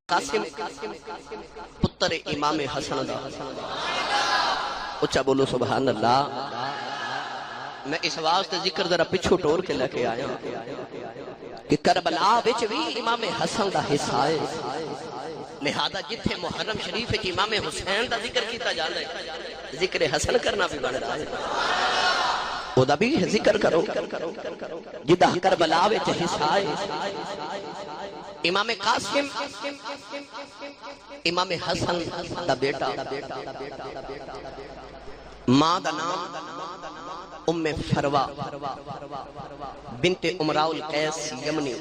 قاسم پتر امام حسن دا اچھا بولو سبحان اللہ۔ میں اس واسطے ذکر ذرا پچھو ٹور کے لے کے آیا کہ کربلا وچ بھی امام حسن دا حصہ ہے، لہذا جتھے محرم شریف وچ امام حسین دا ذکر کیتا جاندا ہے، ذکر حسن کرنا بھی بن رہا ہے، او دا بھی ذکر کرو جدا کربلا وچ حصہ ہے۔ امام قاسم امام حسن دا بیٹا، ماں دا نام ام فروا بنت امراء القیس یمنی۔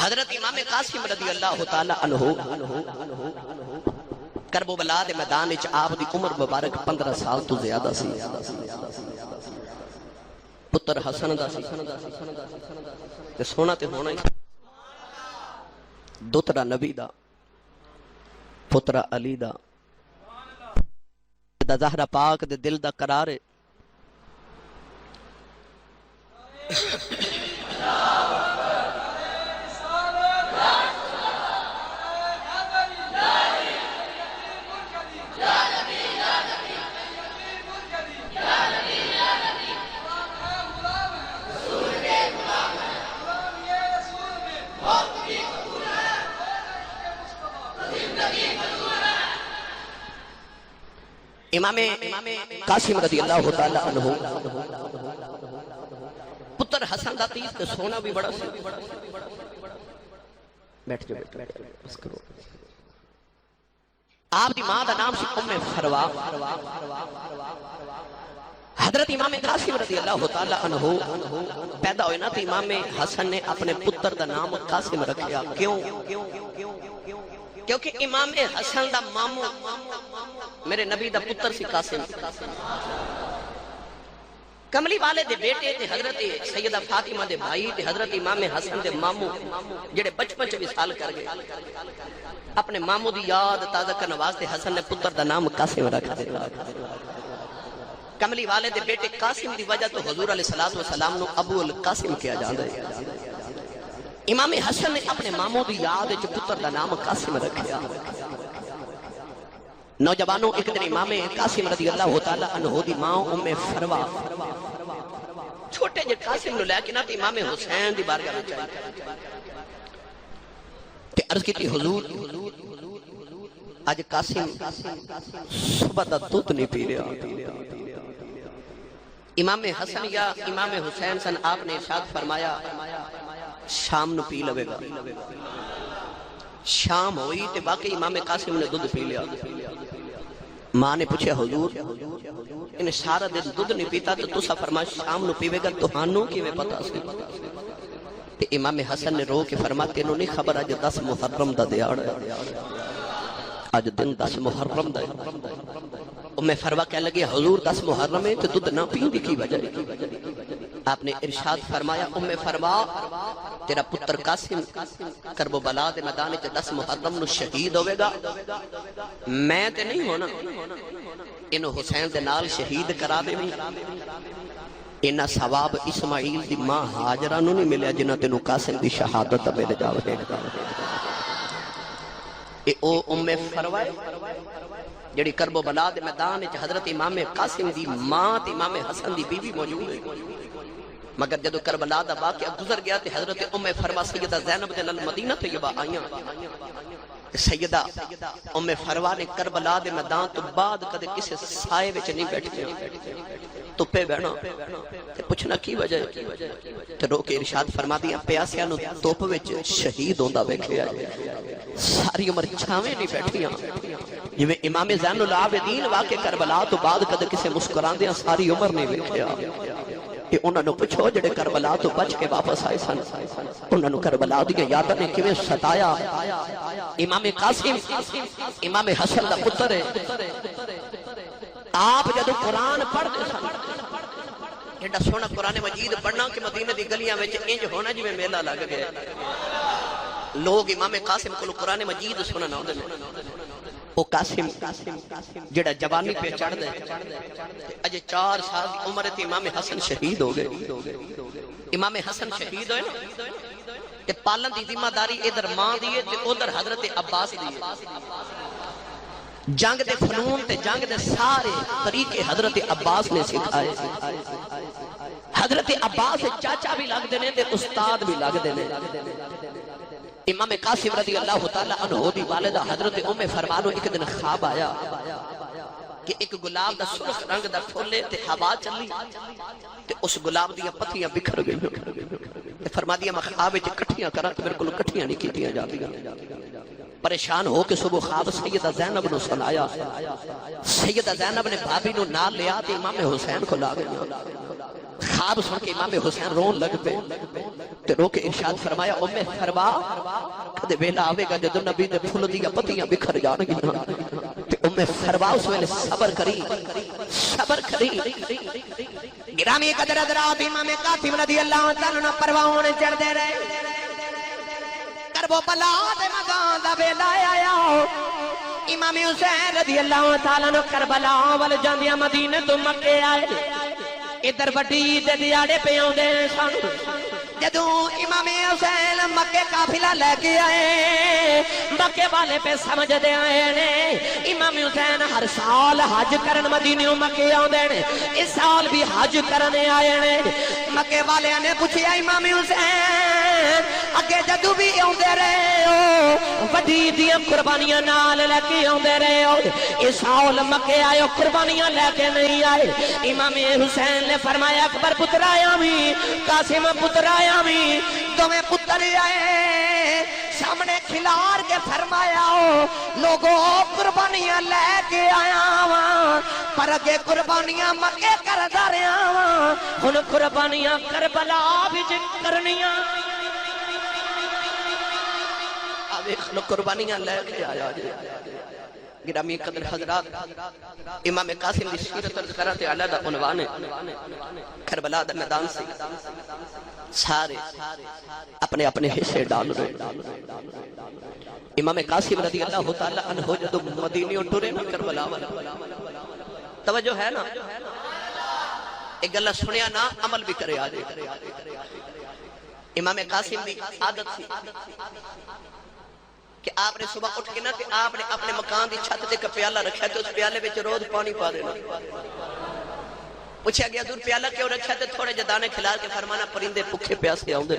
حضرت امام قاسم رضی اللہ تعالی عنہ کربلا دے میدان وچ آپ دی عمر مبارک 15 سال تو زیادہ سی، پتر حسن دا سی تے سونا تے ہونا ہی، دوترا نبی دا، پترا علی دا، زہرا پاک دے دل دا قرار ہے۔ امام قاسم رضی اللہ تعالی عنہ پتر حسن دا تیس تے سونا بھی بڑا سی۔ بیٹھ جو بس کرو۔ آپ دی ماں دا نام سی ام فروا۔ حضرت امام قاسم رضی اللہ تعالی عنہ پیدا ہوئے نا تو امام حسن نے اپنے پتر دا نام قاسم رکھیا۔ کیوں؟ کیونکہ امام حسن دا مامو میرے نبی دا پتر سی قاسم، کملی والے دے بیٹے تے حضرت سیدہ فاطمہ دے بھائی تے حضرت امام حسن دے مامو جڑے بچپن چ وصال کر گئے، اپنے مامو دی یاد تازہ کرنے واسطے حسن نے پتر دا نام قاسم رکھ دیا۔ کملی والے دے بیٹے قاسم دی وجہ تو حضور علیہ السلام نو ابو القاسم کیا جاندا ہے۔ امام حسن نے اپنے ماموں دی یاد وچ پتر دا نام قاسم رکھیا۔ نوجوانوں ایک دن امام قاسم رضی اللہ تعالی عنہ دی ماں ام فروا چھوٹے جے قاسم نو لے کے نہ امام حسین دی بارگاہ وچ آئی تے عرض کیتی حضور اج قاسم صبح دا دودھ نہیں پی رہا۔ امام حسن یا امام حسین سن آپ نے ارشاد فرمایا شام نو پی لوے گا۔ شام ہوئی تے باقی امام قاسم نے دودھ پی لیا۔ ماں نے پوچھا حضور انہیں سارا دن دودھ نہیں پیتا تو تسا فرما شام نو پیوے گا، تہانوں کیویں پتہ سی؟ تے امام حسن نے رو کے فرما تینوں نہیں خبر اج 10 محرم دا دیاڑ ہے، اج دن 10 محرم دا ہے۔ ام فروا کہنے لگی حضور 10 محرم ہے تو دودھ نہ پین دی کی وجہ؟ آپ نے ارشاد فرمایا ام فروا تیرا پتر قاسم کربلا دے میدان وچ 10 محرم نو شہید ہوے گا، میں تے نہیں ہونا، انہوں حسین دے نال شہید کرا دے۔ انہاں ثواب اسماعیل دی ماں ہاجرہ نو نہیں ملیا جنہاں تینوں قاسم دی شہادت مل جاوے۔ اے او ام فروا جڑی کربلا دے میدان وچ حضرت امام قاسم دی ماں تے امام حسن دی بیوی موجود ہے، مگر جدو کربلا دا واقعہ گزر گیا تے حضرت ام فروا سیدہ زینب دے نال مدینہ طیبہ آئیاں۔ سیدہ ام فروا نے کربلا دے میدان تو بعد کدے کسے سائے وچ نہیں بیٹھے، تپے بہنا تے پوچھنا کی وجہ ہے تے رو کے ارشاد فرما دیا پیاسیاں نو توپ وچ شہید ہوندا ویکھیا، ساری عمر چھاویں نہیں بیٹھیاں۔ جویں امام زین العابدین واقع کربلا تو بعد کدے کسے مسکراندیاں ساری عمر نہیں ویکھیا۔ کہ انہوں نے پوچھو جڑے کربلا تو بچ کے واپس آئے سن، انہوں نے کربلا دی یاداں نے کیویں ستایا۔ امام قاسم امام حسن دا پتر ہے، آپ جدو قرآن پڑھتے سن ایڈا سونا قرآن مجید پڑھنا کہ مدینہ دی گلیاں وچ انج ہونا جویں میلہ لگ گیا، لوگ امام قاسم کو قرآن مجید سننا ہوندے نے۔ وہ قاسم جڑا جوانی پہ چڑھ دے اجے 4 سال کی عمر تے امام حسن شہید ہو گئے۔ امام حسن شہید ہوئے نا تے پالن دی ذمہ داری ادھر ماں دیئے تے ادھر حضرت عباس دیئے جنگ دے فنون تے جنگ دے سارے طریقے حضرت عباس نے سکھائے حضرت عباس چاچا بھی لگ دینے تے استاد بھی لگ دینے امام قاسم رضی اللہ تعالیٰ عنہ دی والدہ حضرت ام فرمانو ایک دن خواب آیا کہ ایک گلاب دا سرخ رنگ دا پھولے تے ہوا چلی تے اس گلاب دیا پتیاں بکھر گئی فرما دیا میں خواب وچ کٹھیاں کراں تے میرے کول کٹھیاں نہیں کیتیاں جاندیاں پریشان ہو کے صبح خواب سیدہ زینب نو سنایا سیدہ زینب نے بھابی نو نال لیا تے امام حسین کو لا گیا خواب سن کے امام حسین رون لگ پے تے رو کے ارشاد فرمایا ام فرما کدے ویلا آوے گا جدو نبی دے پھول دیا پتیاں بکھر جان گیاں تے ام فرما اس ویلے صبر کری گرامی قدر حضرات امام قاسم رضی اللہ تعالیٰ عنہ پرواہوں نے چڑھ دے رہے کربو بلا دے مگان دا ویلا آیا امام حسین رضی اللہ تعالیٰ عنہ کربلا وال جاندیاں مدینہ تو مکے آئے ادھر وڈی دے دیاڑے پہ آؤندے سن جدوں امام حسین مکے قافلہ لے کے آئے مکے والے پہ سمجھ دے آئے نے امام حسین ہر سال حج کرن مدینہ مکے آؤندے نے اس سال بھی حج کرنے آئے نے مکے والے نے پوچھیا امام حسین اگے جدوں بھی آؤندے رہے ہو وڈی دیاں قربانیاں نال لے کے آؤندے رہے ہو اس سال مکے آئے قربانیاں لے کے نہیں آئے امام حسین نے فرمایا اکبر پتر آیا بھی قاسم پتر آیا بھی تمہیں پتر آئے سامنے کھلار کے فرمایا ہو لوگوں قربانیاں لے کے آیا ہاں پر اگے قربانیاں مکے کر دا رہا ہاں ہن قربانیاں کربلا وچ کرنیاں قربانیاں لے کے آیا گرامی قدر حضرات امام قاسم دی سیرت عرض کراتے علیحدہ عنوان ہے کربلا دا میدان سے سارے اپنے اپنے حصے ڈال رہے امام قاسم رضی اللہ تعالیٰ عنہ جدو مدینیوں ٹورے نا کربلا والا توجہ ہے نا ایک گلہ سنیا نا عمل بھی کرے آجے امام قاسم دی عادت سی کہ آپ نے صبح اٹھ کے نا کہ آپ نے اپنے مکان دی چھت دے کا پیالہ رکھا تو اس پیالے وچ روز پانی پا دینا پوچھا گیا دور پیالہ کیوں رکھا تو تھوڑے جدانے کھلا کے فرمانا پرندے پکھے پیاسے آؤندے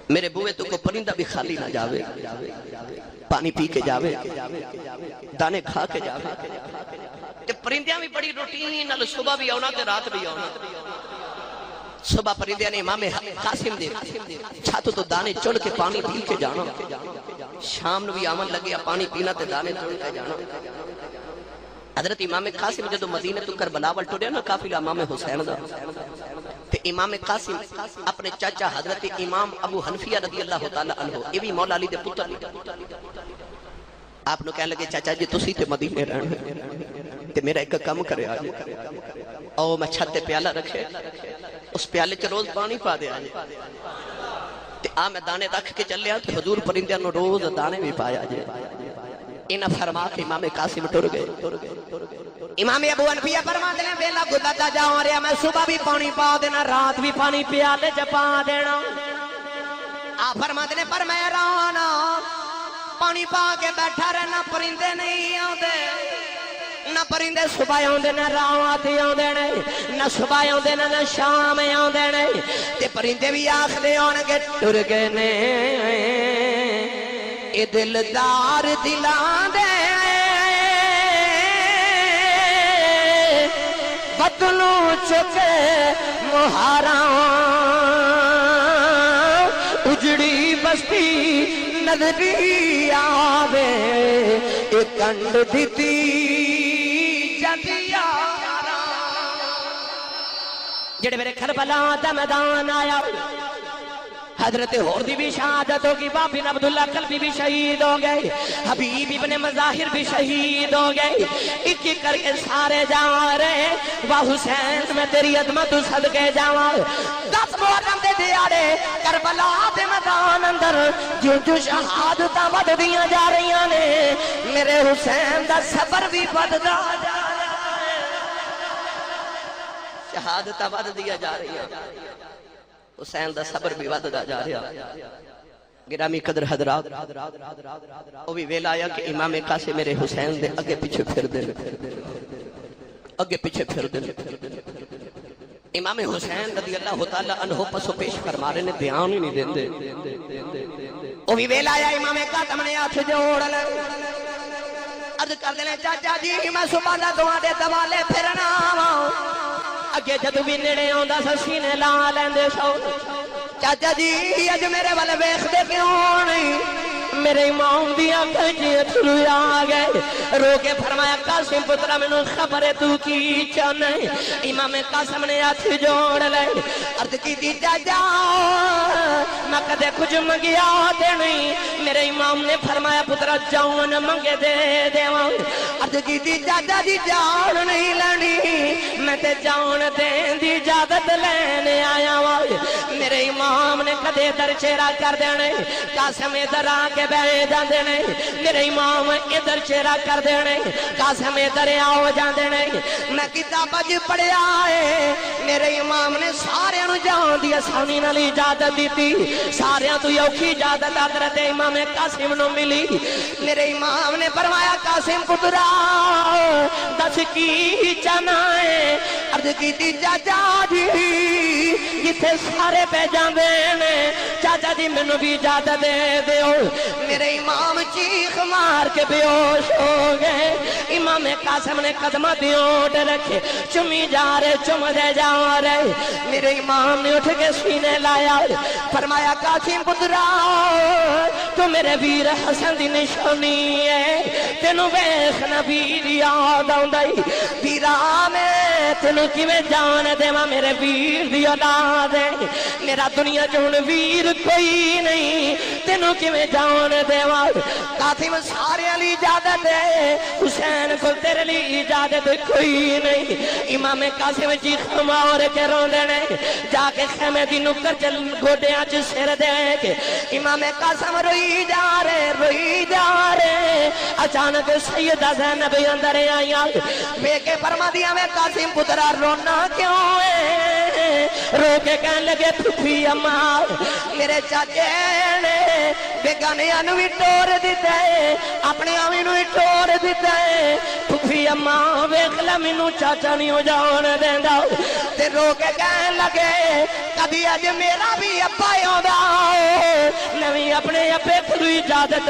میرے بوئے تو کو پرندہ بھی خالی نہ جاوے پانی پی کے جاوے دانے کھا کے جاوے کہ پرندیاں بھی بڑی روٹین صبح بھی آنا تے رات بھی آنا صبح پرندے نے امام قاسم دے چھت تو دانے چڑھ کے پانی پی کے جانا شام نو بھی آمن لگیا پانی پینا تے دانے چڑھ کے جانا حضرت امام قاسم جدو مدینہ تو کربلا وال ٹریا نا قافلہ امام حسین دا تے امام قاسم اپنے چاچا حضرت امام ابو حنفیہ رضی اللہ تعالی عنہ یہ بھی مولا علی دے پتر آپ نو کہنے لگے چاچا جی تسی تے مدینے رہن تے میرا ایک کم کرے آج او میں چھت تے پیالہ رکھے اس پیالے چ روز پانی پا دے آج تے میں دانے رکھ کے چلیا تے حضور پرندیاں نو روز دانے بھی پایا جے انہاں فرما کے امام قاسم ٹر گئے امام ابو حنفیہ فرماتے ہیں ویلا گزرتا جا رہا میں صبح بھی پانی پا دینا رات بھی پانی پیالے چ پا دینا آپ فرماتے ہیں پر میں رانا پانی پا کے بیٹھا رہنا پرندے نہیں آتے نہ پرندے صبح آندے نہ رات آندے نہ صبح آندے نہ شام آندے تے پرندے بھی آکھدے ہون گے ٹر گئے نے اے دلدار دلاں دے بدلو چکے مہاراں اجڑی بستی نظری آوے اے کنڈ دیتی جڑے میرے کربلا دا میدان آیا حضرت ہوردی بھی شہادت ہوگی بابن عبداللہ قلبی بھی شہید ہو گئے حبیب ابن مظاہر بھی شہید ہو گئے ایک ایک کر کے سارے جا رہے واہ حسین میں تیری عظمت صدقے جاواں 10 محرم دے دیاڑے کربلا دے میدان اندر جو جو شہادتاں ود دیاں جا رہی نے میرے حسین دا صبر بھی بددا جا رہا ہے شہادتاں ود دیا جا رہی ہیں حسین دا صبر بھی وددا جا رہا گرامی قدر حضرات وہ بھی ویلا آیا کہ امام قاسم میرے حسین دے اگے پیچھے پھر دے اگے پیچھے پھر دے امام حسین رضی اللہ تعالیٰ عنہ پسو پیش فرما رہے نے دھیان ہی نہیں دیندے وہ بھی ویلا آیا امام قاسم نے ہاتھ جوڑ لے عرض کر دے چاچا جی میں صبح دا دعا دے دوالے پھرنا اگے جدو بھی نیڑے آندا سینے لا لیندے سو چاچا جی اج میرے والے ویکھ دے کیوں نہیں میرے امام دی آنکھاں وچ اتھرو آ گئے رو کے فرمایا قاسم پترا مینوں خبر ہے تو کی چاہنا ہے امام قاسم نے ہاتھ جوڑ لے عرض کیتی چاچا میں کدے کچھ منگیا تے نہیں میرے امام نے فرمایا پترا جان منگے دے دیواں عرض کیتی چاچا جی جان نہیں لینی میں تے جان دین دی اجازت لینے آیا وا میرے امام نے کدے در چہرہ کر دینے قاسم ادھر آ کے بیٹھ جاندے نے میرے امام ادھر چہرہ کر دینے قاسم ادھر آؤ جاندے نے میں کتاب اج پڑھیا ہے میرے امام نے سارے نو جان دی آسانی نال اجازت دیتی سارے تو اوکھی اجازت حضرت امام قاسم نو ملی میرے امام نے فرمایا قاسم پترا دس کی چاہنا ہے عرض کیتی چاچا جی جتھے سارے پہ جاندے نے چاچا جی مینوں بھی اجازت دے دیو میرے امام چیخ مار کے بے ہوش ہو گئے امام قاسم نے قدمہ دی اوٹ رکھے چمی جا رہے چم دے جا رہے میرے امام نے اٹھ کے سینے لایا فرمایا قاسم پترا تو میرے ویر حسن دی نشانی ہے تینوں ویکھ نبی دی یاد آؤندی ویرا میں تینوں کیویں جان دیواں میرے ویر دی اولاد ہے میرا دنیا چ ہن ویر کوئی نہیں تینوں کیویں جان دیواں قاسم سارے علی اجازت ہے حسین کو تیرے لیے اجازت کوئی نہیں امام قاسم جی خمار کے روندے نے جا کے خیمے دی نکر چل گوڈیاں چ سر دے کے امام قاسم روئی جا رہے اچانک سیدہ زینب اندر آیا میں کے فرما دیا میں قاسم پترا رونا کیوں ہے رو کے کہنے لگے پھوپھی اماں میرے چاچے نے بیگانے انو بھی ٹور دیتا ہے اپنے آمین بھی ٹور دیتا ہے پھوپھی اماں ویکھ لے مینوں چاچا نہیں ہو جان دیندا تے رو کے کہنے لگے کبھی اج میرا بھی ابا آندا نویں اپنے ابے کو اجازت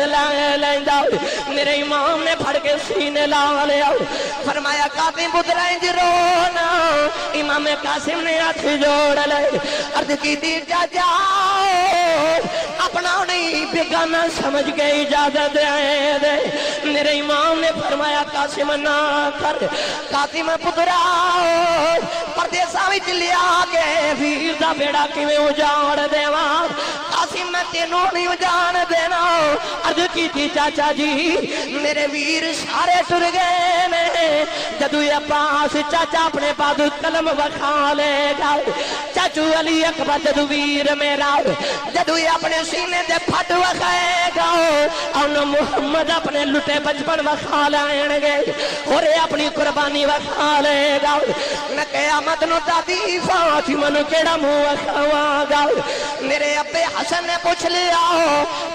لیندا میرے امام نے پھڑ کے سینے لا لیا فرمایا قاسم پترا انج رونا امام قاسم نے ہاتھ جوڑ لے عرض کیتی چاچا اپنا نہیں بیگانہ سمجھ کے اجازت دے میرے امام نے فرمایا قاسم نہ کر قاسم پترا پردیساں وچ لیا کے ویر دا بیڑا کیویں اجاڑ دیواں قاسم میں تینوں نہیں اجاڑ دینا عرض کیتی چاچا جی میرے ویر سارے ٹر گئے نے جدو عباس چاچا اپنے بعد قلم وکھا لے گا چاچو علی اکبر جدو ویر میرا جدو اپنے سینے دے پھٹ وکھائے گا اور محمد اپنے لٹے بچپن وکھا لائیں گے اور اپنی قربانی وکھا لے گا میں قیامت نو دادی فاطمہ نو کیڑا منہ وکھاواں گا میرے ابے حسن نے پوچھ لیا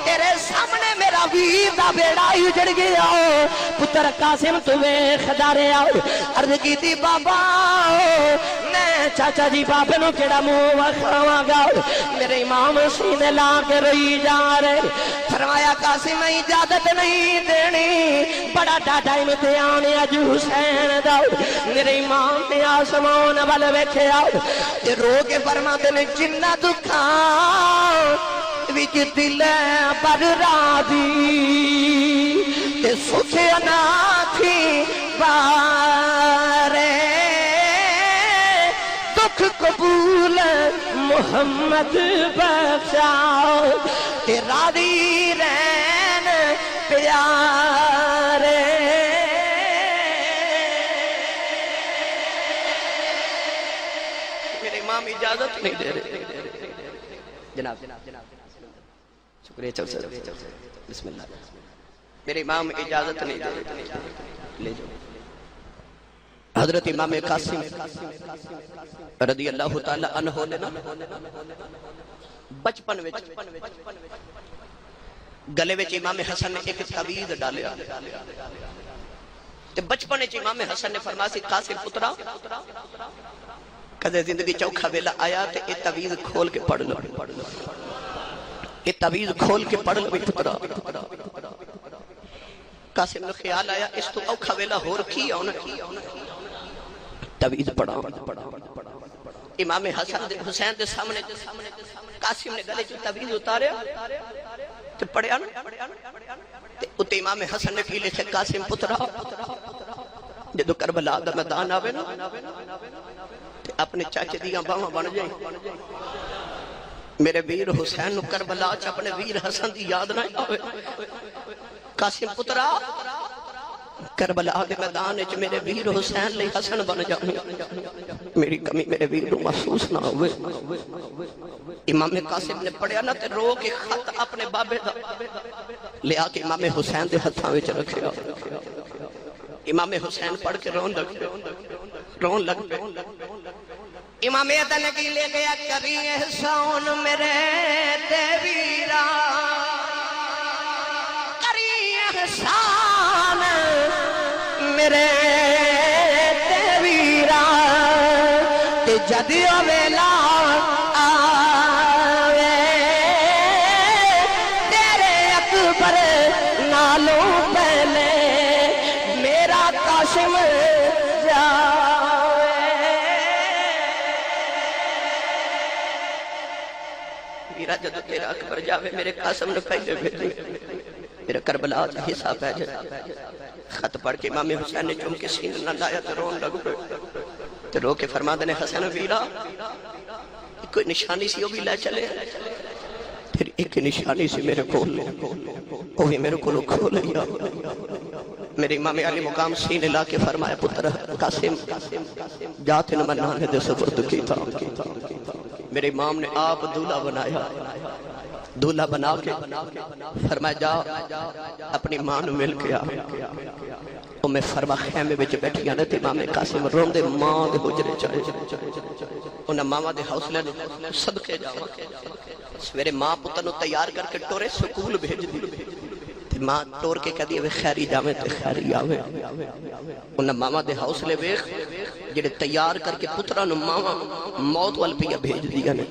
تیرے سامنے میرا ویر دا بیڑا اجڑ گیا پتر قاسم تو ویکھدا رہیا عرض کیتی بابا میں چاچا جی بابے نو کیڑا منہ وکھاواں گا میرے امام سینے لا کے روئی جا رہے فرمایا قاسم میں اجازت نہیں دینی بڑا ڈاڈا امتحان اج حسین دا میرے امام نے آسمان ول ویکھیا تے رو کے فرماتے نے جنہ دکھاں وچ دل پر راضی تے سکھ نہ تھی بارے دکھ قبول محمد بخشا تے راضی رہن پیارے میرے امام اجازت نہیں دے رہے جناب شکریہ چوسر بسم اللہ میرے امام اجازت نہیں دے رہے لے جاؤ حضرت امام قاسم رضی اللہ تعالی عنہ نے نا بچپن وچ گلے وچ امام حسن نے ایک تعویذ ڈالیا تے بچپن وچ امام حسن نے فرمایا سی قاسم پترا کدے زندگی چوکھا ویلا آیا تے اے تعویذ کھول کے پڑھ لو اے تعویذ کھول کے پڑھ لو پترا قاسم نے خیال آیا اس تو اوکھا ویلا ہور کی ہونا تعویذ پڑھا امام حسین دے سامنے قاسم نے گلے چ تعویذ اتاریا تے پڑھیا نا تے اتے امام حسن نے کی لکھے قاسم پترا جدو کربلا دا میدان آوے نا تے اپنے چاچے دیاں باواں بن جائیں میرے ویر حسین نو کربلا چ اپنے ویر حسن دی یاد نہ آوے قاسم پترا کربلا دے میدان وچ میرے ویر حسین لئی حسن بن جاویں میری کمی میرے ویر نو محسوس نہ ہوئے امام قاسم نے پڑھیا نا تے رو کے خط اپنے بابے دا لیا کے امام حسین دے ہتھاں وچ رکھیا امام حسین پڑھ کے رون لگ پے امام عدل کی لے گیا کبھی احسان میرے تے ویرا کری احسان میرے تے ویرا تے جدیو ویلا آوے تیرے اکبر نالوں پہلے میرا قاسم جدو تیرا اکبر جاوے میرے قاسم نے پہلے بھیجے میرا کربلا حصہ پہ جائے خط پڑھ کے امام حسین نے چوم کے سینہ نہ لایا تو رون لگ پہ تو رو کے فرما دینے حسن ویرا کوئی نشانی سی وہ بھی لے چلے پھر ایک نشانی سی میرے کھول لے وہ بھی میرے کھولو کھول لیا میرے امام علی مقام سینے لا کے فرمایا پتر قاسم جاتے نہ منانے دے سفرد کی تھا میرے امام نے آپ دولہ بنایا دولہ بنا کے فرمایا جا اپنی ماں نو مل کے آ میں فرما خیمے بچ بیٹھیا نے تے امام قاسم رون دے ماں دے حجرے چاہے انہاں ماما دے حوصلے صدقے جاواں سویرے ماں پتر نو تیار کر کے ٹورے سکول بھیج دی ماں ٹور کے کہہ دی خیری جاویں تے خیری آوے انہاں ماما دے حوصلے ویکھ جڑے تیار کر کے پترا نو ماما موت وال پیا بھیج دیا نے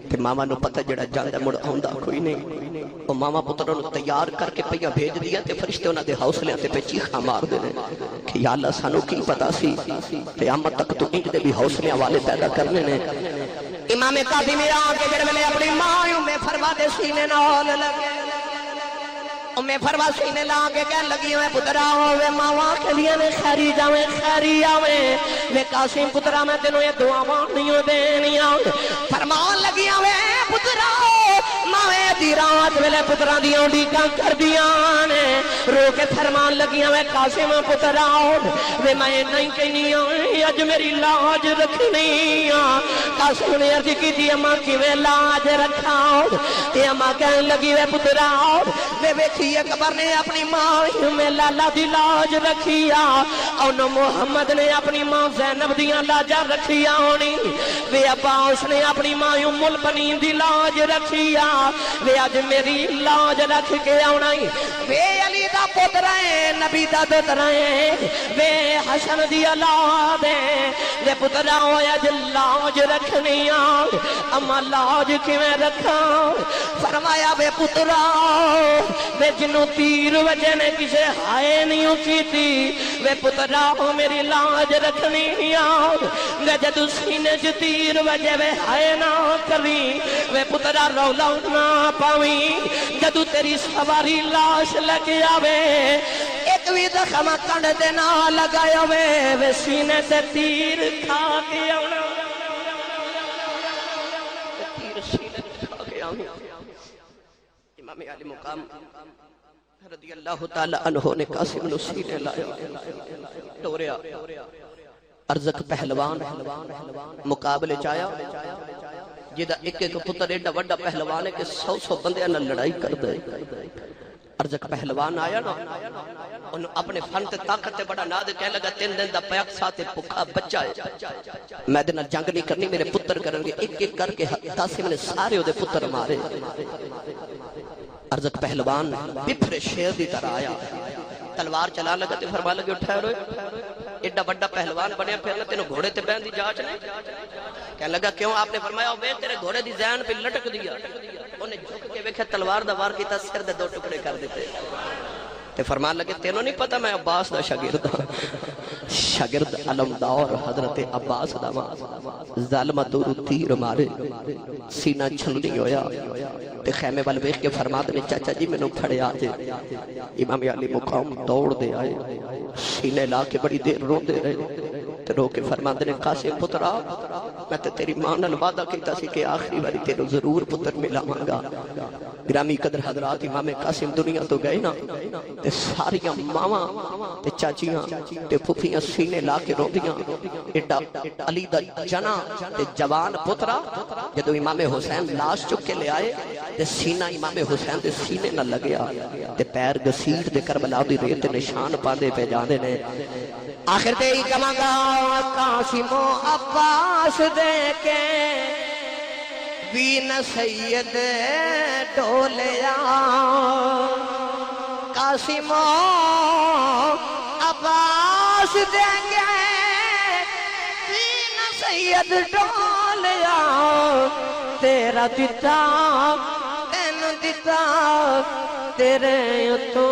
تے ماما نو پتہ جڑا جاندا مڑ آوندا کوئی نہیں او ماما پترا نو تیار کر کے پیا بھیج دیا تے فرشتے انہاں دے حوصلے تے پہ چیخاں مار دے نے کہ یا اللہ سانو کی پتہ سی قیامت تک تو انج دے بھی حوصلے والے پیدا کرنے نے امام قاسم آ کے جڑے ویلے اپنی ماں میں فرما دے سینے نال لگے میں فرما سینے لا کے کہہ لگی ہوئے پترا ہوئے ماما کے لیے میں خیری جاویں خیری آویں میں قاسم پترا میں تینوں یہ دعاواں نہیں دینیاں فرمان لگی ہوئے پترا ماویں دی رات ویلے پترا دیاں ڈیکاں کر دیاں نے رو کے فرمان لگی ہوئے قاسم پترا وے میں نہیں کہنی اج میری لاج رکھنی قاسم نے عرض کی تھی اماں کیویں لاج رکھاں تے اماں کہن لگی ہوئے پترا وے ویکھی اکبر نے اپنی ماں میں لالا دی لاج رکھیا اور محمد نے اپنی ماں زینب دیاں لاجاں رکھیا ہونی وے عباس نے اپنی ماں ام البنین دی لاج رکھیا وے اج میری لاج رکھ کے آنا وے علی دا پتر ہے نبی دا دتر ہے وے حسن دی اولاد ہے وے پترا ہویا ج لاج رکھنی اما لاج کیویں رکھاں فرمایا وے پترا وے جنوں تیر وجہ نے کسے ہائے نہیں کی تھی وے پترا میری لاج رکھنی وے جدو سینے چ تیر وجہ وے ہائے نہ کری وے پترا رولا نہ پاویں جدو تیری سواری لاش لگ آوے ایک بھی زخم کنڈ دے نہ لگایا وے سینے سے تیر کھا کے آنا تیر سینے سے کھا کے آنا امام علی مقام رضی اللہ تعالی عنہ نے قاسم نو سینے لایا ٹوریا ارزق پہلوان مقابلے چایا جدا ایک ایک پتر ایڈا وڈا پہلوان ہے کہ 100 بندیاں نال لڑائی کر دے ارزق پہلوان آیا نا انہوں اپنے فن تے طاقت تے بڑا ناد کہنے لگا 3 دن دا پیاک ساتھ بھوکا بچہ ہے میں دے نال جنگ نہیں کرنی میرے پتر کرن گے ایک ایک کر کے قاسم نے سارے دے پتر مارے ارزق پہلوان بپھرے شیر دی طرح آیا تلوار چلا لگا تے فرما لگے اٹھائے روئے ایڈا بڑا پہلوان بنیا پھر نہ تینوں گھوڑے تے بہن دی جاچ نہیں کہنے لگا کیوں آپ نے فرمایا وہ تیرے گھوڑے دی زین پہ لٹک دیا انہیں جھک کے ویکھے تلوار دا وار کیتا سر دے 2 ٹکڑے کر دیتے تے فرمان لگے تینوں نہیں پتا میں عباس دا شاگرد شاگرد علمدار حضرت عباس دا ظالمہ دور تیر مارے سینہ چھلنی ہویا تے خیمے وال ویکھ کے فرماتے نے چاچا جی میں نو پھڑے آجے امام علی مقام دوڑ دے آئے سینے لا کے بڑی دیر رو دے رہے تے رو کے فرماتے نے قاسم پترا میں تے تیری ماں نال وعدہ کیتا سی کہ آخری باری تینو ضرور پتر ملا مانگا گرامی قدر حضرات امام قاسم دنیا تو گئے نا تے ساریاں ماما تے چاچیاں تے پھپھیاں سینے لا کے رو دیاں ایڈا علی دا جنا تے جوان پترا جدو امام حسین لاش چک کے لے آئے تے سینہ امام حسین دے سینے نہ لگیا تے پیر گسیٹ دے کربلا دی ریت نشان پاندے پہ جاندے نے آخر تے ہی کمانگا قاسم و عباس دے کے وین سید ڈولیا قاسم و عباس دے کے وین سید ڈولیا تیرا دیتا تینو دیتا تیرے تو